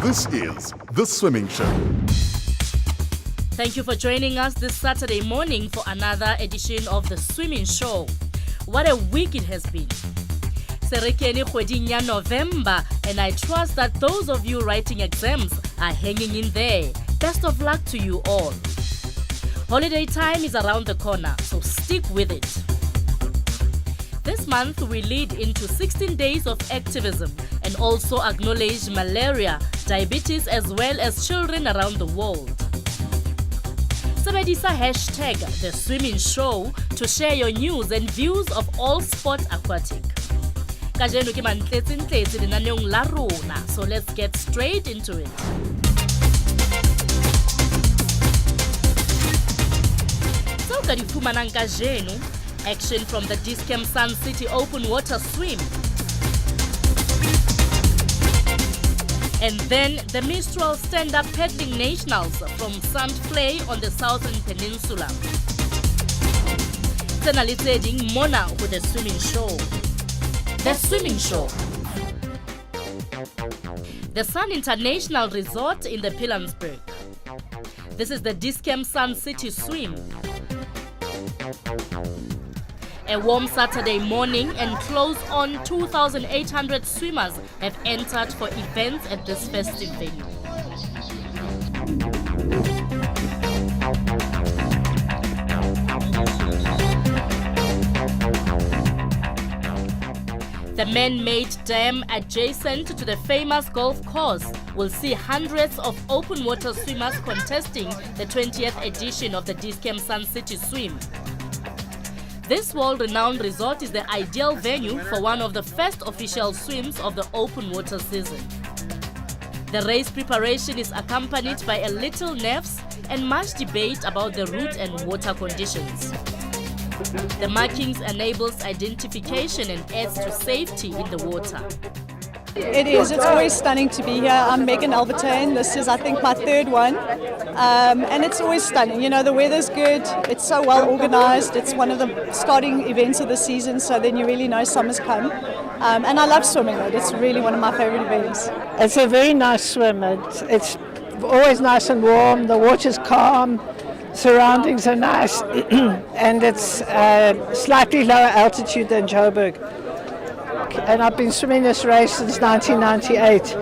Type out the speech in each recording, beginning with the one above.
This is The Swimming Show. Thank you for joining us this Saturday morning for another edition of The Swimming Show. What a week it has been. Serekeni kgweding ya November, and I trust that those of you writing exams are hanging in there. Best of luck to you all. Holiday time is around the corner, so stick with it. This month we lead into 16 days of activism and also acknowledge malaria, diabetes as well as children around the world. Sebedisa hashtag The Swimming Show to share your news and views of all sport aquatic. Kajeno ke mantletsi lenaneong la rona, so let's get straight into it. So ka di fumanang kajeno, action from the Discam Sun City Open Water Swim. And then the Mistral Stand-Up Paddling Nationals from Zandvlei on the Southern Peninsula. Senaliteding Mona with the Swimming Show. The Swimming Show. The Sun International Resort in the Pilanesberg. This is the Discam Sun City Swim. A warm Saturday morning and close on 2,800 swimmers have entered for events at this festive venue. The man-made dam adjacent to the famous golf course will see hundreds of open water swimmers contesting the 20th edition of the Discam Sun City Swim. This world-renowned resort is the ideal venue for one of the first official swims of the open water season. The race preparation is accompanied by a little nerves and much debate about the route and water conditions. The markings enables identification and adds to safety in the water. It is. It's always stunning to be here. I'm Megan Albertine. This is, I think, my third one. And it's always stunning. You know, the weather's good. It's so well organized. It's one of the starting events of the season, so then you really know summer's come. And I love swimming it. It's really one of my favorite events. It's a very nice swim. It's always nice and warm. The water's calm. Surroundings are nice. And it's slightly lower altitude than Joburg. And I've been swimming this race since 1998.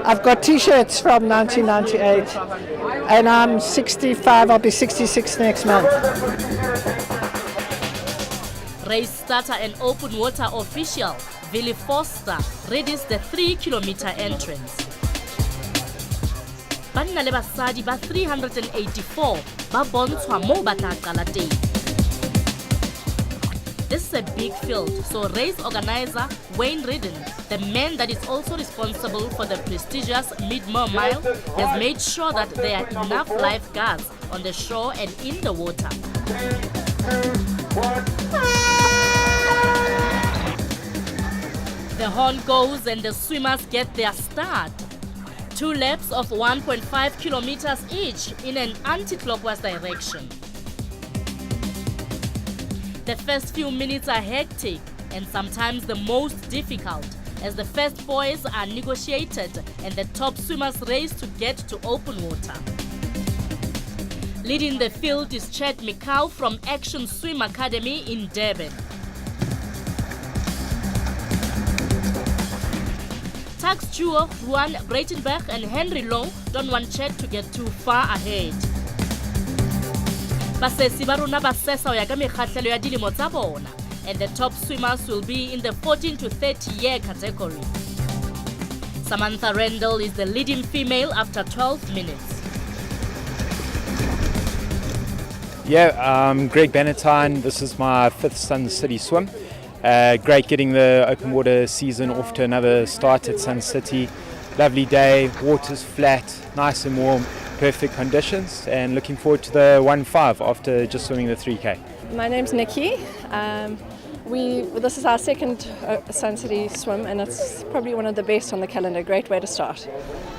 I've got t-shirts from 1998 and I'm 65, I'll be 66 next month. Race starter and open water official Willie Foster readies the 3-kilometer entrance. Banna le basadi ba 384 ba bontshwa mo ba tla qala teng. This is a big field, so race organizer Wayne Redden, the man that is also responsible for the prestigious Mid-Mer Mile, has made sure that there are enough lifeguards on the shore and in the water. The horn goes and the swimmers get their start. 2 laps of 1.5 kilometers each in an anti-clockwise direction. The first few minutes are hectic and sometimes the most difficult, as the first buoys are negotiated and the top swimmers race to get to open water. Leading the field is Chet Mikau from Action Swim Academy in Durban. Tax Jewel, Juan Breitenberg and Henry Lowe don't want Chet to get too far ahead. Basesi ba rona ba sesa ho ya ka mekgahlelo ya dilemo tsa bona, and the top swimmers will be in the 14 to 30 year category. Samantha Randall is the leading female after 12 minutes. Greg Bannatyne. This is my 5th Sun City swim. Great getting the open water season off to another start at Sun City. Lovely day, water's flat, nice and warm. Perfect conditions, and looking forward to the 1.5 after just swimming the 3K. My name's Nikki. This is our second Sun City swim, and it's probably one of the best on the calendar. Great way to start.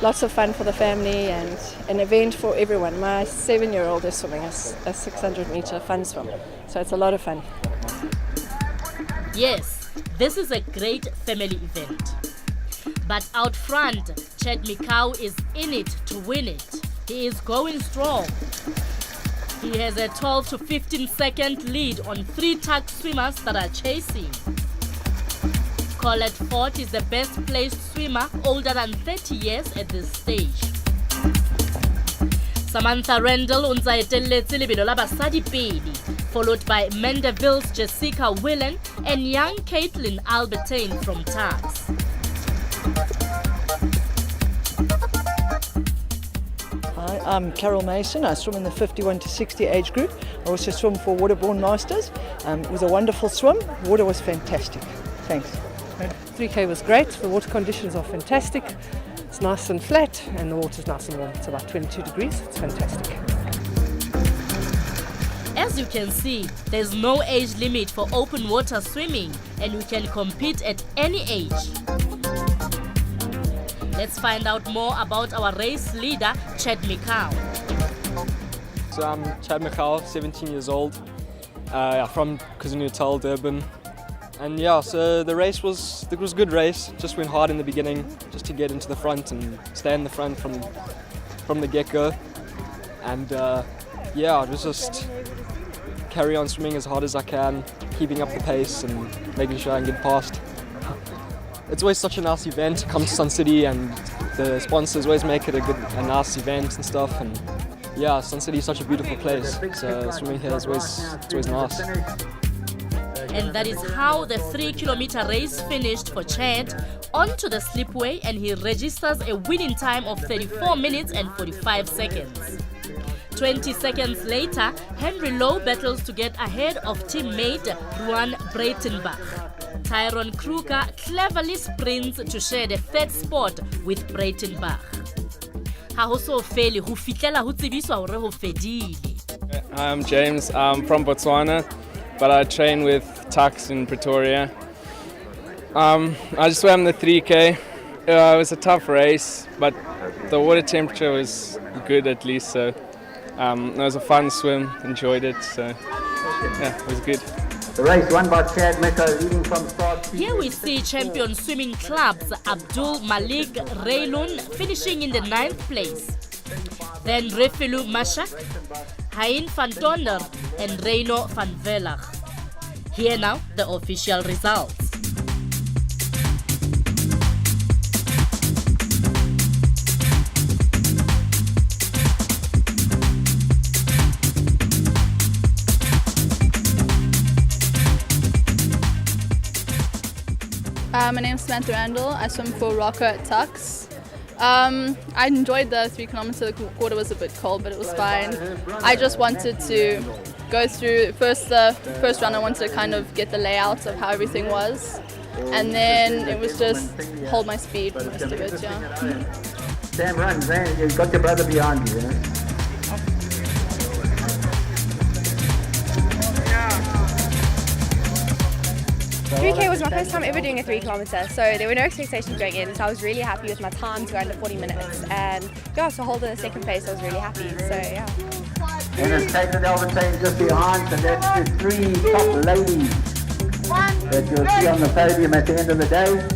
Lots of fun for the family and an event for everyone. My 7-year-old is swimming a 600-meter fun swim, so it's a lot of fun. Yes, this is a great family event. But out front, Chad Mikau is in it to win it. He is going strong. He has a 12 to 15 second lead on 3 tug swimmers that are chasing. Colette Ford is the best placed swimmer older than 30 years at this stage. Samantha Rendell unza etelletse lebelo la basadi pedi, followed by Mandeville's Jessica Willen and young Caitlin Albertine from Tugs. Hi, I'm Carol Mason. I swim in the 51 to 60 age group. I also swim for Waterborne Masters. It was a wonderful swim. The water was fantastic. Thanks. 3K was great. The water conditions are fantastic. It's nice and flat and the water's nice and warm. It's about 22 degrees. It's fantastic. As you can see, there's no age limit for open water swimming and you can compete at any age. Let's find out more about our race leader, Chad Mikau. So I'm Chad Mikau, 17 years old, from KwaZulu-Natal, Durban. And yeah, so it was a good race. Just went hard in the beginning, just to get into the front and stay in the front from the get-go. And it was just carry on swimming as hard as I can, keeping up the pace and making sure I can get past. It's always such a nice event to come to Sun City, and the sponsors always make it a nice event and stuff. And yeah, Sun City is such a beautiful place, so swimming here is always nice. And that is how the 3-kilometer race finished for Chad. Onto the slipway, and he registers a winning time of 34 minutes and 45 seconds. 20 seconds later, Henry Lowe battles to get ahead of teammate Ruan Breitenbach. Tyrone Kruger cleverly sprints to share the third spot with Breitenbach. Ha ho so fele ho fitlela ho tsebiswa hore ho fedile. Hi, I'm James. I'm from Botswana, but I train with Tugs in Pretoria. I just swam the 3K. It was a tough race, but the water temperature was good at least, so it was a fun swim, enjoyed it, so yeah, it was good. The race won by Chad Mikau, leading from start. Here we see champion swimming clubs Abdul Malik Raylun finishing in the 9th place. Then Refelu Mashak, Hein van Tonder and Reino van Velach. Here now, the official results. My name is Samantha Randall. I swim for Rocker at Tugs. I enjoyed the 3 kilometer. The water was a bit cold, but it was fine. I just wanted to go through the first run. I wanted to kind of get the layout of how everything was, and then it was just hold my speed for most of it. Yeah. Sam, run, Zan. You've got your brother behind you. 3K was my first time ever doing a 3 kilometer, so there were no expectations going in, so I was really happy with my time to go under 40 minutes, and yeah, to hold in the 2nd place I was really happy, so yeah. And it's Caitlin Albertine just behind, so that's the 3 top ladies that you'll see on the podium at the end of the day.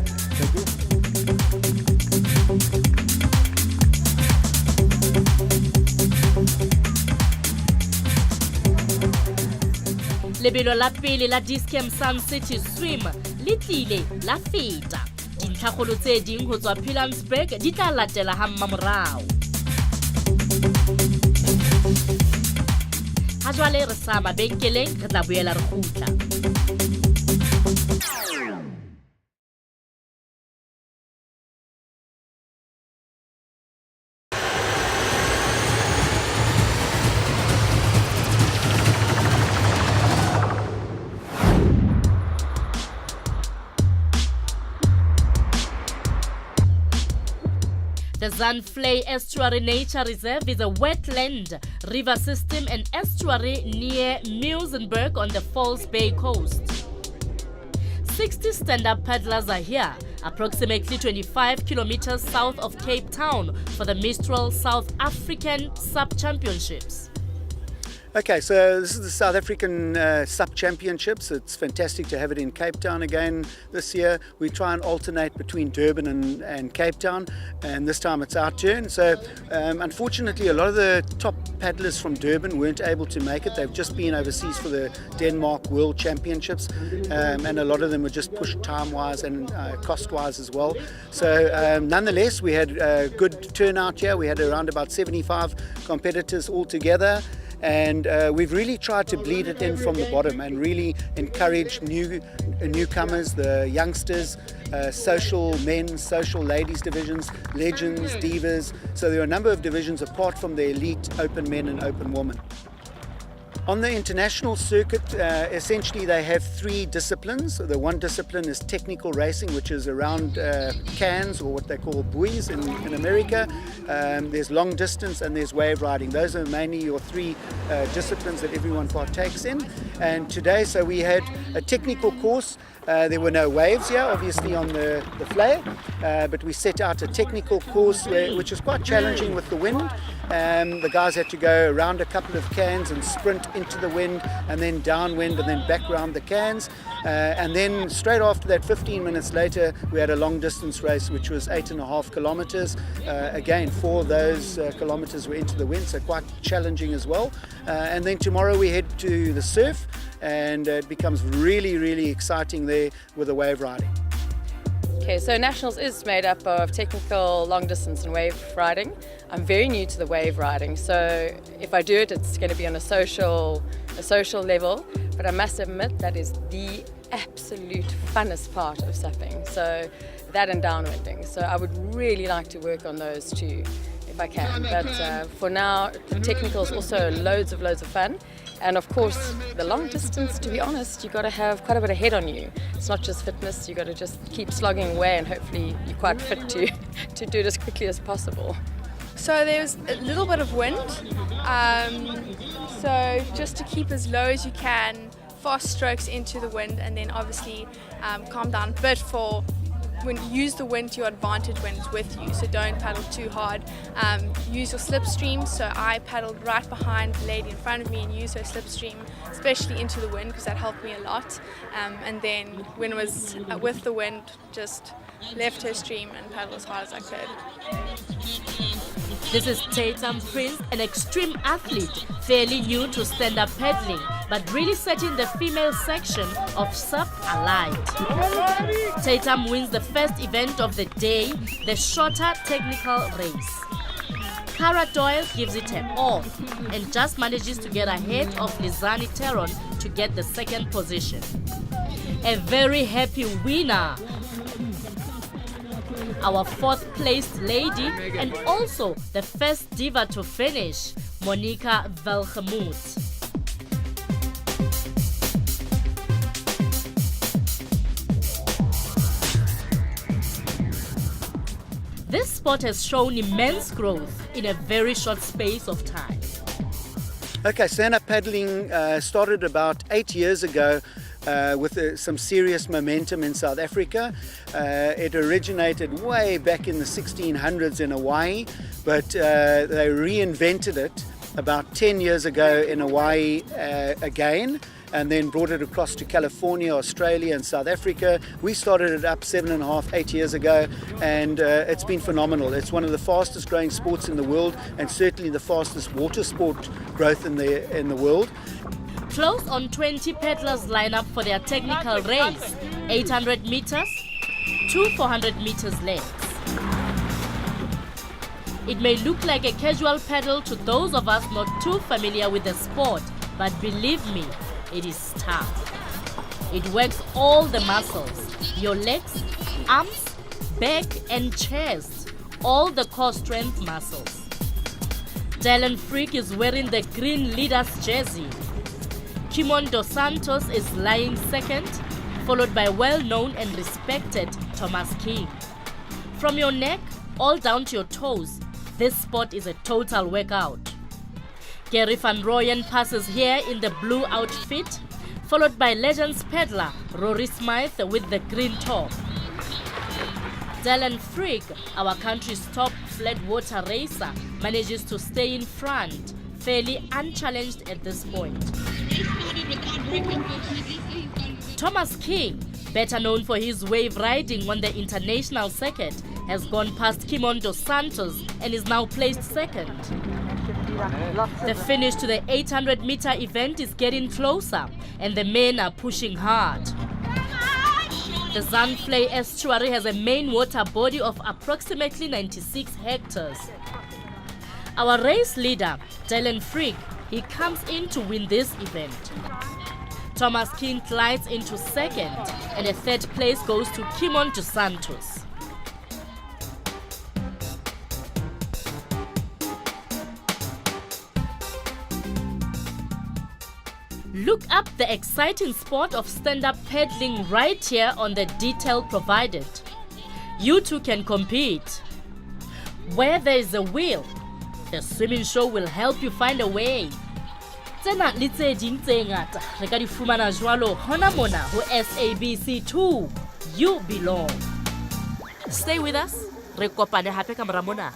Lebelo la pele la Discam Sun City Swim le tlile la feta. Dintlhakgolo tse ding ho tswa Pilansberg di tla latela ha mmamorao. Ha jwale re sa mabenkeleng re tla boela re kgutla. The Zandvlei Estuary Nature Reserve is a wetland, river system and estuary near Muzienburg on the False Bay coast. 60 stand-up paddlers are here, approximately 25 kilometers south of Cape Town for the Mistral South African SUP Championships. Okay, so this is the South African SUP Championships. It's fantastic to have it in Cape Town again this year. We try and alternate between Durban and Cape Town, and this time it's our turn. So unfortunately, a lot of the top paddlers from Durban weren't able to make it. They've just been overseas for the Denmark World Championships, and a lot of them were just pushed time-wise and cost-wise as well. So nonetheless, we had a good turnout here. We had around about 75 competitors altogether. And we've really tried to bleed it in from the bottom and really encourage newcomers, the youngsters, social men, social ladies divisions, legends, divas. So there are a number of divisions apart from the elite open men and open women. On the international circuit, essentially they have three disciplines. The one discipline is technical racing, which is around cans, or what they call buoys in America. There's long distance and there's wave riding. Those are mainly your three disciplines that everyone partakes in. And today, so we had a technical course. There were no waves here, obviously, on the flay, but we set out a technical course which was quite challenging with the wind. The guys had to go around a couple of cans and sprint into the wind and then downwind and then back around the cans. And then straight after that, 15 minutes later, we had a long distance race, which was 8.5 kilometers. Again, 4 of those kilometers were into the wind, so quite challenging as well. And then tomorrow we head to the surf, and it becomes really, really exciting there with the wave riding. Okay, so Nationals is made up of technical, long distance and wave riding. I'm very new to the wave riding, so if I do it, it's going to be on a social level, but I must admit that is the absolute funnest part of supping, so that and downwinding. So I would really like to work on those two if I can, but for now, the technical is also loads of fun. And of course, the long distance, to be honest, you've got to have quite a bit of head on you. It's not just fitness, you've got to just keep slogging away, and hopefully you're quite fit to do it as quickly as possible. So there's a little bit of wind, so just to keep as low as you can, fast strokes into the wind, and then obviously calm down a bit for when use the wind to your advantage when it's with you, so don't paddle too hard. Use your slipstream, so I paddled right behind the lady in front of me and used her slipstream, especially into the wind, because that helped me a lot. And then when it was with the wind, just left her stream and paddled as hard as I could. This is Tatum Prince, an extreme athlete, fairly new to stand-up paddling, but really setting the female section of SUP alight. Tatum wins the first event of the day, the shorter technical race. Cara Doyle gives it her all and just manages to get ahead of Lizani Teron to get the second position. A very happy winner. Our fourth placed lady and also the first diva to finish, Monica Velgemoot. This sport has shown immense growth in a very short space of time. Okay, stand-up paddling started about 8 years ago with some serious momentum in South Africa. It originated way back in the 1600s in Hawaii, but they reinvented it about 10 years ago in Hawaii again, and then brought it across to California, Australia and South Africa. We started it up 7.5, 8 years ago, and it's been phenomenal. It's one of the fastest growing sports in the world, and certainly the fastest water sport growth in the world. Close on 20 paddlers line up for their technical race, 800 meters, 2 400 meters lengths. It may look like a casual paddle to those of us not too familiar with the sport, but believe me, it is tough. It works all the muscles, your legs, arms, back and chest, all the core strength muscles. Dylan Freak is wearing the green leader's jersey. Kimon Dos Santos is lying second, followed by well-known and respected Thomas King. From your neck all down to your toes, this sport is a total workout. Gary van Rooyen passes here in the blue outfit, followed by Legends paddler Rory Smythe with the green top. Dylan Freak, our country's top flat water racer, manages to stay in front, fairly unchallenged at this point. Thomas King, better known for his wave riding on the international circuit, has gone past Kimon dos Santos and is now placed second. The finish to the 800-meter event is getting closer and the men are pushing hard. The Zandvlei estuary has a main water body of approximately 96 hectares. Our race leader, Dylan Frick, he comes in to win this event. Thomas King glides into second and a third place goes to Kimon dos Santos. Look up the exciting sport of stand-up paddling right here on the detail provided. You too can compete. Where there is a will, the swimming show will help you find a way. Tsena le tse ding tse ngata re ka di fumana jwalo hona mona ho SABC 2. You belong. Stay with us. Re kopane hape ka mora mona.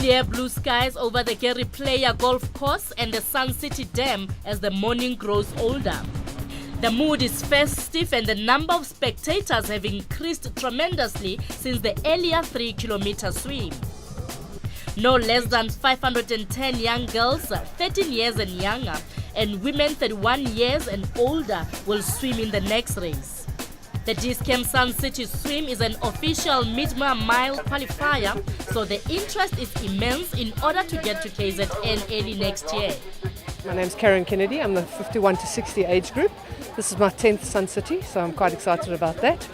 Clear blue skies over the Gary Player Golf Course and the Sun City Dam as the morning grows older. The mood is festive and the number of spectators have increased tremendously since the earlier 3-kilometer swim. No less than 510 young girls, 13 years and younger, and women 31 years and older will swim in the next race. The Discam Sun City Swim is an official mid-mile qualifier, so the interest is immense in order to get to KZN early next year. My name's Karen Kennedy. I'm the 51 to 60 age group. This is my 10th Sun City, so I'm quite excited about that.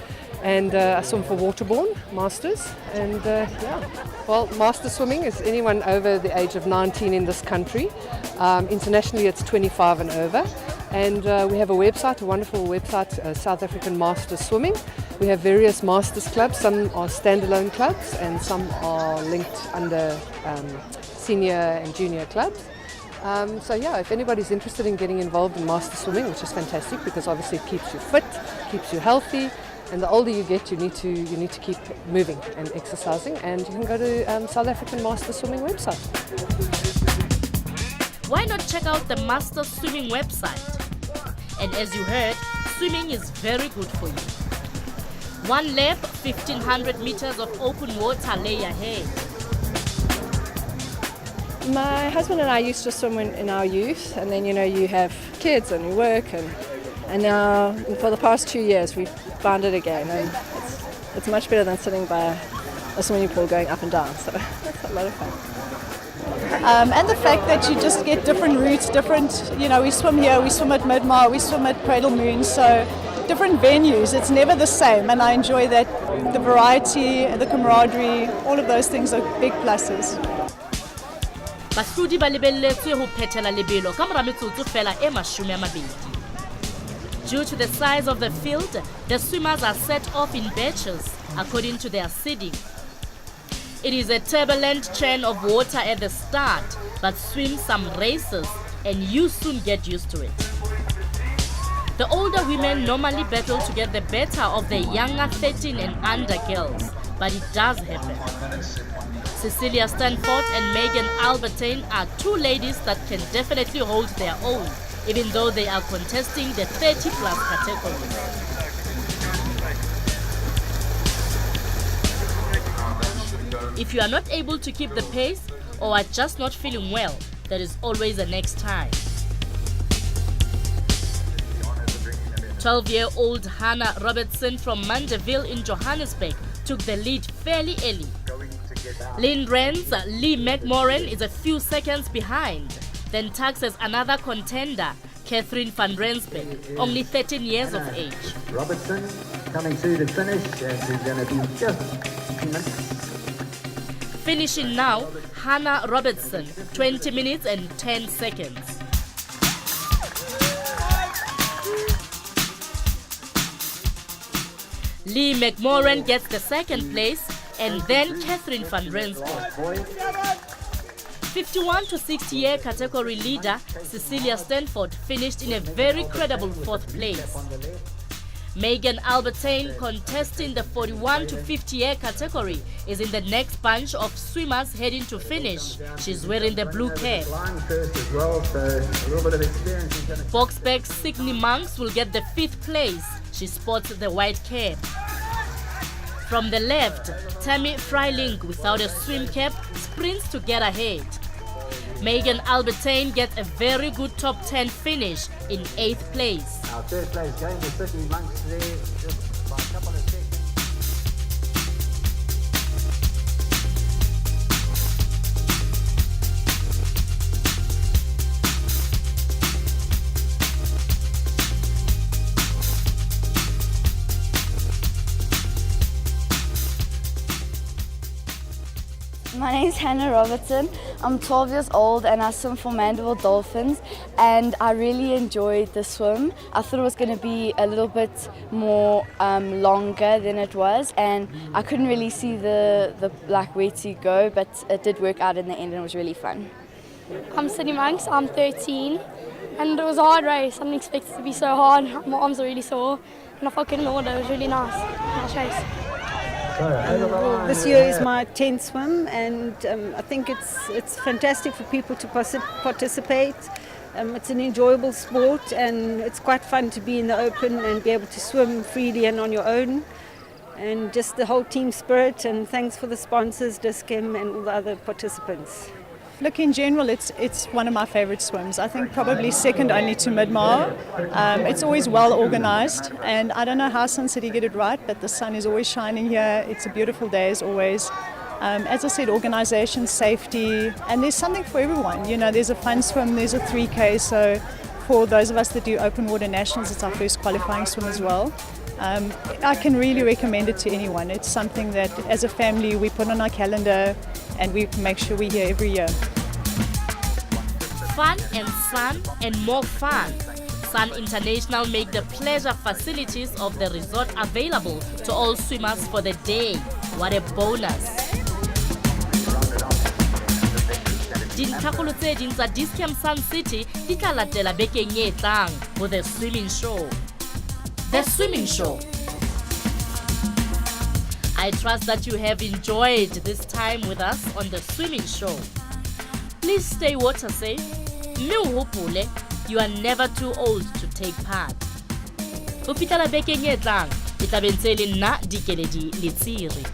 And I swim for Waterborne Masters. And well, Master swimming is anyone over the age of 19 in this country. Internationally, it's 25 and over. And we have a website, a wonderful website, South African Masters Swimming. We have various Masters clubs. Some are standalone clubs and some are linked under senior and junior clubs. So yeah, if anybody's interested in getting involved in Master Swimming, which is fantastic because obviously it keeps you fit, keeps you healthy, and the older you get, you need to keep moving and exercising. And you can go to South African Master Swimming website. Why not check out the Master Swimming website? And as you heard, swimming is very good for you. One lap, 1,500 meters of open water lay ahead. My husband and I used to swim in our youth, and then you have kids and you work, and now for the past 2 years we've found it again, and it's much better than sitting by a swimming pool going up and down, so that's a lot of fun. And the fact that you just get different routes, we swim here, we swim at Midmar, we swim at Cradle Moon, so different venues, it's never the same, and I enjoy that, the variety, the camaraderie, all of those things are big pluses. Bahlodi ba lebelletswe ho phethela lebelo ka mora metsotso fela e 20. Due to the size of the field, the swimmers are set off in batches according to their seeding. It is a turbulent churn of water at the start, but swim some races and you soon get used to it. The older women normally battle to get the better of the younger 13 and under girls, but it does happen. Cecilia Stanford and Megan Albertine are two ladies that can definitely hold their own, even though they are contesting the 30-plus category. If you are not able to keep the pace or are just not feeling well, there is always a next time. 12-year-old Hannah Robertson from Mandeville in Johannesburg took the lead fairly early. Lynn Ren's Lee McMorran is a few seconds behind. Then taxes another contender, Catherine van Rensburg, only 13 years of age. Robertson coming through the finish, and she's going to be just Finishing now, Hannah Robertson, 20 minutes and 10 seconds. Lee McMorran gets the second place, and then Catherine van Rensburg. 51 to 60-year category leader Cecilia Stanford finished in a very credible 4th place. Megan Albertine, contesting the 41 to 50-year category, is in the next bunch of swimmers heading to finish. She's wearing the blue cap. Boxback Sydney Monks will get the 5th place. She sports the white cap. From the left, Tammy Freiling, without a swim cap, sprints to get ahead. Megan Albertine gets a very good top 10 finish in 8th place. Our 3rd place going to Sydney Monks there, just by a couple of seconds. My name is Hannah Robertson. I'm 12 years old and I swim for Mandeville Dolphins, and I really enjoyed the swim. I thought it was going to be a little bit more longer than it was, and I couldn't really see the where to go, but it did work out in the end and it was really fun. I'm Sydney Monks, I'm 13, and it was a hard race. I didn't expect it to be so hard. My arms were really sore and I felt good in the water. It was really nice race. This year is my 10th swim, and I think it's fantastic for people to participate. It's an enjoyable sport, and it's quite fun to be in the open and be able to swim freely and on your own. And just the whole team spirit, and thanks for the sponsors, Dischem and all the other participants. Look, in general, it's one of my favorite swims. I think probably second only to Midmar. It's always well organized, and I don't know how Sun City get it right, but the sun is always shining here. It's a beautiful day as always. As I said, organization, safety, and there's something for everyone. You know, there's a fun swim, there's a 3K, so for those of us that do open water nationals, it's our first qualifying swim as well. I can really recommend it to anyone. It's something that as a family we put on our calendar and we make sure we're here every year. Fun and sun and more fun. Sun International make the pleasure facilities of the resort available to all swimmers for the day. What a bonus! Dintlhakgolo tse ding tsa Discam Sun City di tla latela bekeng e tlang for the swimming show. The swimming show. I trust that you have enjoyed this time with us on the swimming show. Please stay water safe. You are never too old to take part. Ho fihlela bekeng e tlang, e tla be ntse le nna Dikeledi Letsiri.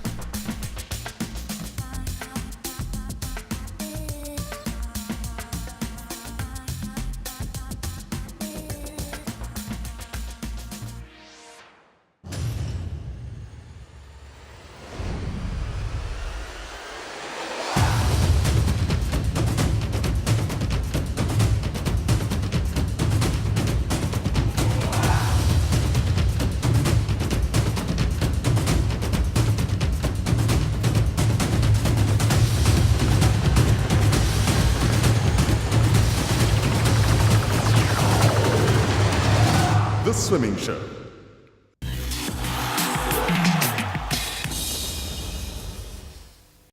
The Swimming Show.